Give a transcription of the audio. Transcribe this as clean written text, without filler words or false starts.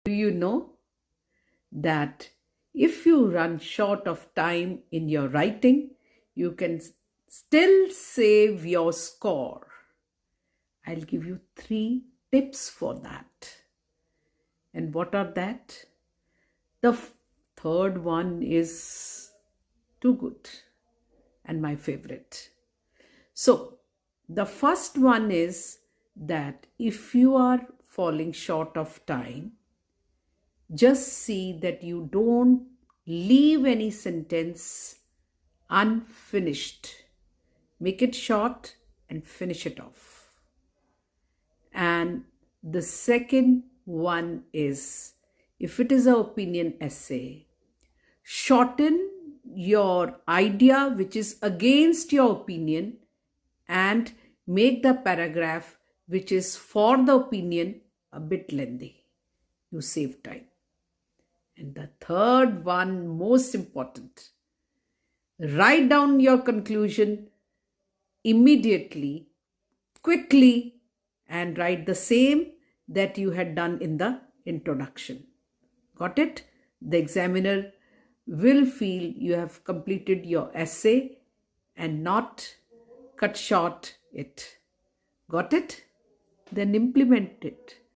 Do you know that if you run short of time in your writing, you can still save your score? I'll give you 3 tips for that. And what are that? The third one is too good and my favorite. So, the first one is that if you are falling short of time, just see that you don't leave any sentence unfinished. Make it short and finish it off. And the second one is, if it is an opinion essay, shorten your idea which is against your opinion and make the paragraph which is for the opinion a bit lengthy. You save time. And the third one, most important, write down your conclusion immediately, quickly, and write the same that you had done in the introduction. Got it? The examiner will feel you have completed your essay and not cut short it. Got it? Then implement it.